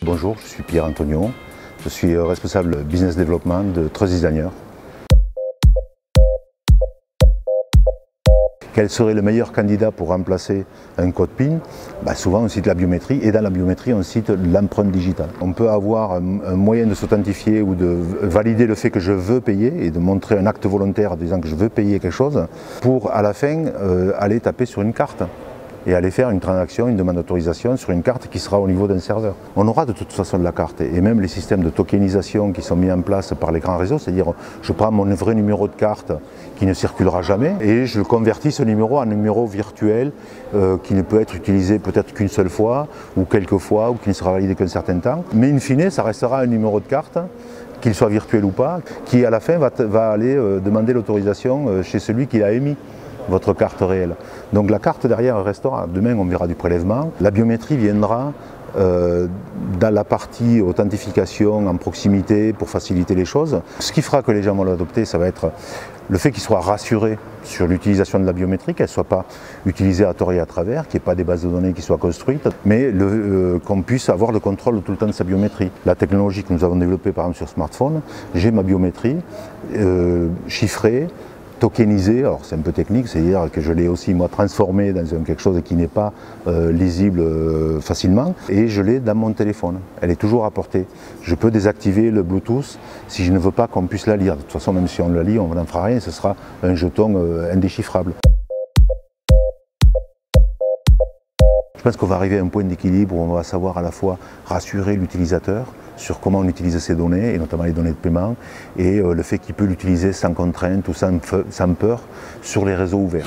Bonjour, je suis Pierre Antonio, je suis responsable business development de Trust Designer. Quel serait le meilleur candidat pour remplacer un code PIN? Souvent on cite la biométrie, et dans la biométrie on cite l'empreinte digitale. On peut avoir un moyen de s'authentifier ou de valider le fait que je veux payer et de montrer un acte volontaire disant que je veux payer quelque chose pour à la fin aller taper sur une carte et aller faire une transaction, une demande d'autorisation sur une carte qui sera au niveau d'un serveur. On aura de toute façon de la carte et même les systèmes de tokenisation qui sont mis en place par les grands réseaux, c'est-à-dire je prends mon vrai numéro de carte qui ne circulera jamais et je convertis ce numéro en numéro virtuel qui ne peut être utilisé peut-être qu'une seule fois ou quelques fois ou qui ne sera validé qu'un certain temps. Mais in fine, ça restera un numéro de carte, qu'il soit virtuel ou pas, qui à la fin va aller demander l'autorisation chez celui qui l'a émis votre carte réelle. Donc la carte derrière restera. Demain on verra du prélèvement. La biométrie viendra dans la partie authentification en proximité pour faciliter les choses. Ce qui fera que les gens vont l'adopter, ça va être le fait qu'ils soient rassurés sur l'utilisation de la biométrie, qu'elle ne soit pas utilisée à tort et à travers, qu'il n'y ait pas des bases de données qui soient construites, mais qu'on puisse avoir le contrôle tout le temps de sa biométrie. La technologie que nous avons développée par exemple sur smartphone, j'ai ma biométrie chiffrée, tokenisé, alors c'est un peu technique, c'est-à-dire que je l'ai aussi moi transformé dans quelque chose qui n'est pas lisible facilement et je l'ai dans mon téléphone, elle est toujours à portée. Je peux désactiver le Bluetooth si je ne veux pas qu'on puisse la lire. De toute façon même si on la lit, on n'en fera rien, ce sera un jeton indéchiffrable. Je pense qu'on va arriver à un point d'équilibre où on va savoir à la fois rassurer l'utilisateur sur comment on utilise ces données, et notamment les données de paiement, et le fait qu'il peut l'utiliser sans contrainte ou sans peur sur les réseaux ouverts.